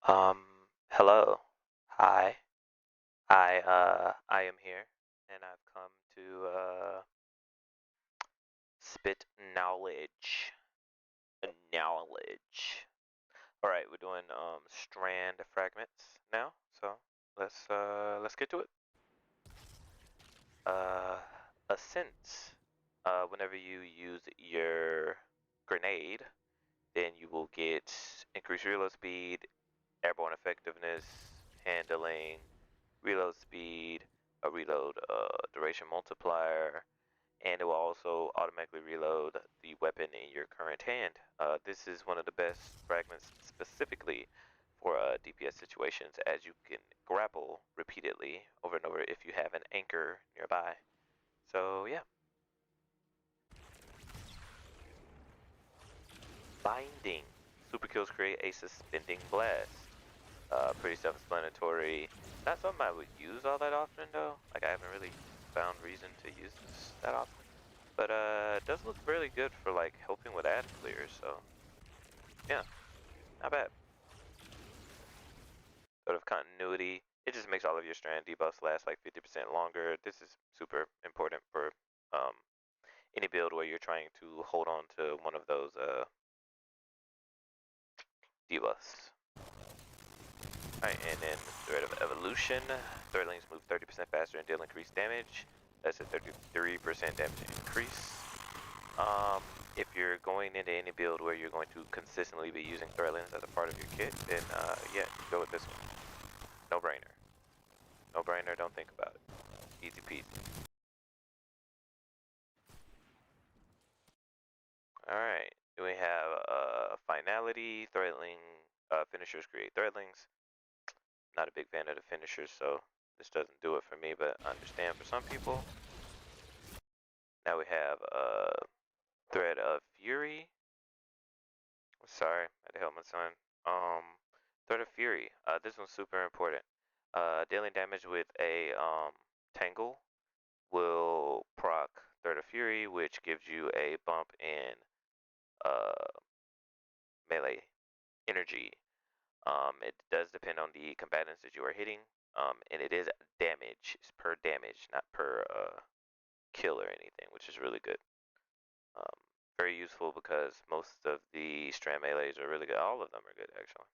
Hello. Hi. I am here, and I've come to, spit knowledge. Knowledge. Alright, we're doing, strand fragments now, so let's get to it. Uh, a sense. Whenever you use your grenade, then you will get increased reload speed, airborne effectiveness, handling, reload speed, a reload duration multiplier, and it will also automatically reload the weapon in your current hand. This is one of the best fragments specifically for DPS situations, as you can grapple repeatedly over and over if you have an anchor nearby. So yeah, binding. Super kills create a suspending blast. Pretty self-explanatory. Not something I would use all that often though. Like I haven't really found reason to use this that often. But it does look really good for like helping with ad clears, so yeah, not bad. Sort of continuity. It just makes all of your strand debuffs last like 50% longer. This is super important for um, any build where you're trying to hold on to one of those debuffs. Alright, and then Thread of Evolution. Threadlings move 30% faster and deal increased damage. That's a 33% damage increase. If you're going into any build where you're going to consistently be using Threadlings as a part of your kit, then yeah, go with this one. No brainer. No brainer, don't think about it. Easy peasy. Alright, we have Finality, Threadling, finishers create Threadlings. Not a big fan of the finishers, so this doesn't do it for me, but I understand for some people. Now we have Thread of Fury. Sorry, I had to help my son. Thread of Fury. This one's super important. Dealing damage with a Tangle will proc Thread of Fury, which gives you a bump in uh, melee energy. It does depend on the combatants that you are hitting, and it is damage. It's per damage, not per kill or anything, which is really good. Um, very useful because most of the strand melees are really good. All of them are good, actually.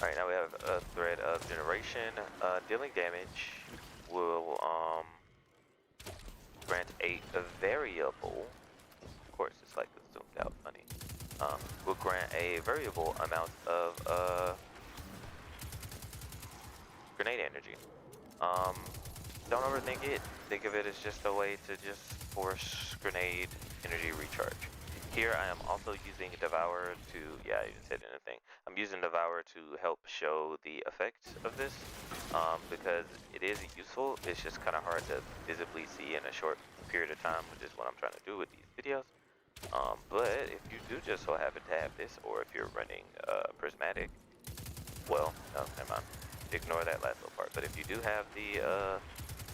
Alright, now we have a thread of generation. Dealing damage will grant a variable, of course it's like a zoomed out funny, will grant a variable amount of grenade energy. Um, don't overthink it. Think of it as just a way to just force grenade energy recharge. Here I am also using Devour to, yeah, I didn't say anything. I'm using Devour to help show the effects of this, because it is useful. It's just kind of hard to visibly see in a short period of time, which is what I'm trying to do with these videos. But if you do just so happen to have this, or if you're running Prismatic, well, no, never mind. Ignore that last little part. But if you do have the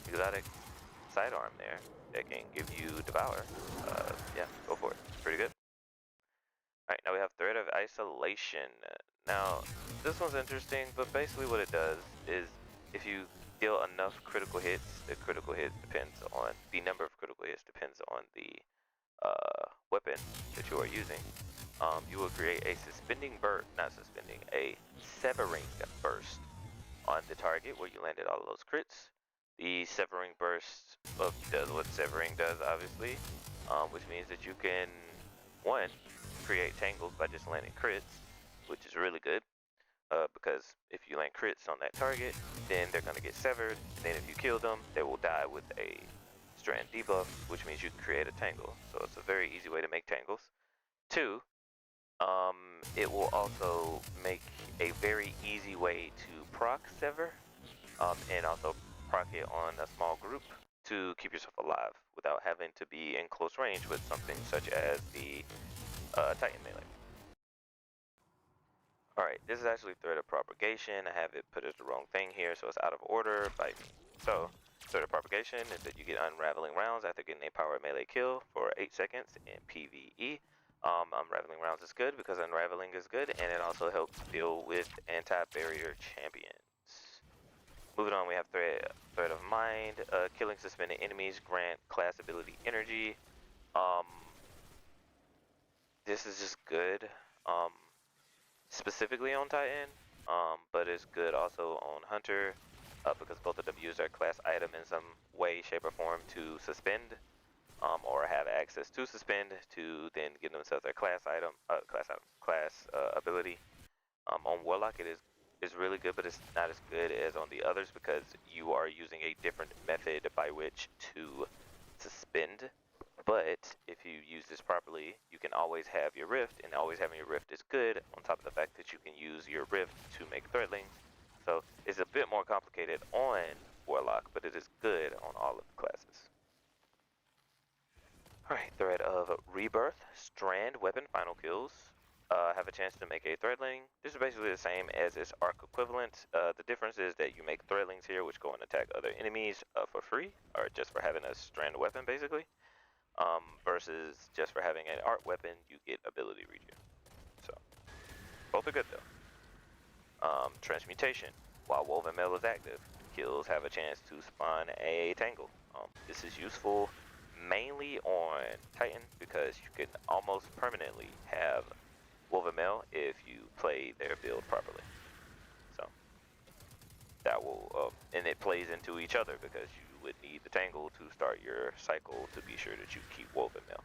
exotic sidearm there that can give you Devour, yeah, go for it. It's pretty good. Alright, now we have Thread of Isolation. Now, this one's interesting, but basically what it does is if you deal enough critical hits, the critical hit depends on, the number of critical hits depends on the weapon that you are using. You will create a suspending burst, not suspending, a severing burst on the target where you landed all of those crits. The severing burst does what severing does, obviously, which means that you can, one, create tangles by just landing crits, which is really good, because if you land crits on that target, then they're going to get severed, and then if you kill them, they will die with a strand debuff, which means you can create a tangle. So it's a very easy way to make tangles. Two, it will also make a very easy way to proc sever, and also proc it on a small group to keep yourself alive without having to be in close range with something such as the Titan melee. Alright, this is actually Thread of Propagation. I have it put as the wrong thing here, so it's out of order by me. So, Thread of Propagation is that you get unraveling rounds after getting a power melee kill for 8 seconds in PvE. Unraveling rounds is good because unraveling is good, and it also helps deal with anti-barrier champions. Moving on, we have Thread of Mind. Killing suspended enemies grant class ability energy. This is just good, specifically on Titan, but it's good also on Hunter, because both of them use their class item in some way, shape, or form to suspend, or have access to suspend to then give themselves their class ability. On Warlock, is really good, but it's not as good as on the others because you are using a different method by which to suspend. But if you use this properly, you can always have your Rift, and always having your Rift is good, on top of the fact that you can use your Rift to make Threadlings. So it's a bit more complicated on Warlock, but it is good on all of the classes. Alright, Thread of Rebirth, Strand, Weapon, Final Kills. Have a chance to make a Threadling. This is basically the same as its arc equivalent. The difference is that you make Threadlings here, which go and attack other enemies for free, or just for having a Strand weapon, basically. Versus just for having an art weapon, you get ability regen. So, both are good though. Transmutation. While Woven Mail is active, kills have a chance to spawn a Tangle. This is useful mainly on Titan because you can almost permanently have Woven Mail if you play their build properly. So, that will, and it plays into each other because you would need the Tangle to start your cycle to be sure that you keep Woven Mail.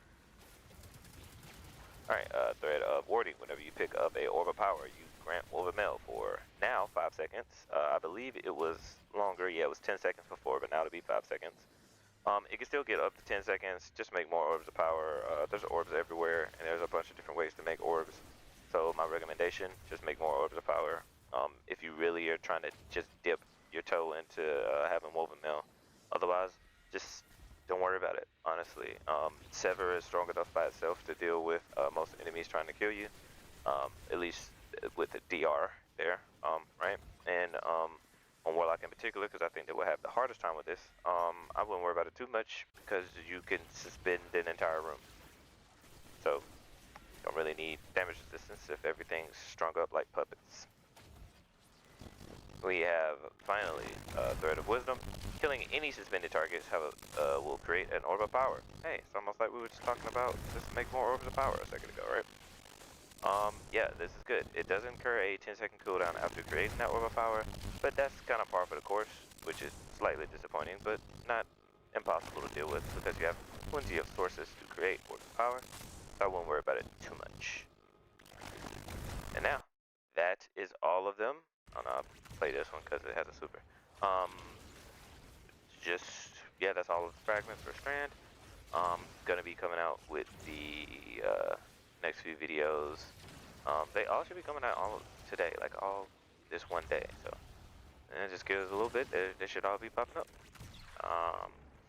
Alright, Thread of Warding. Whenever you pick up a Orb of Power, you grant Woven Mail for now 5 seconds. I believe it was longer. Yeah, it was 10 seconds before, but now it'll be 5 seconds. It can still get up to 10 seconds. Just make more Orbs of Power. There's orbs everywhere, and there's a bunch of different ways to make orbs. So my recommendation, just make more Orbs of Power. If you really are trying to just dip your toe into having Woven Mail. Otherwise, just don't worry about it, honestly. Sever is strong enough by itself to deal with most enemies trying to kill you, at least with the DR there, right? And on Warlock in particular, because I think that we'll have the hardest time with this, I wouldn't worry about it too much because you can suspend an entire room. So, don't really need damage resistance if everything's strung up like puppets. We have, finally, Thread of Wisdom. Killing any suspended targets will create an Orb of Power. Hey, it's almost like we were just talking about just make more Orbs of Power a second ago, right? Yeah, this is good. It does incur a 10-second cooldown after creating that Orb of Power, but that's kind of par for the course, which is slightly disappointing, but not impossible to deal with because you have plenty of sources to create Orbs of Power, so I won't worry about it too much. And now, that is all of them. I'll play this one because it has a super. Yeah, that's all of the fragments for Strand. Gonna be coming out with the next few videos. They all should be coming out all today, like all this one day. So, and just give us a little bit. They should all be popping up.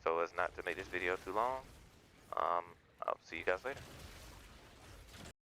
So as not to make this video too long. I'll see you guys later.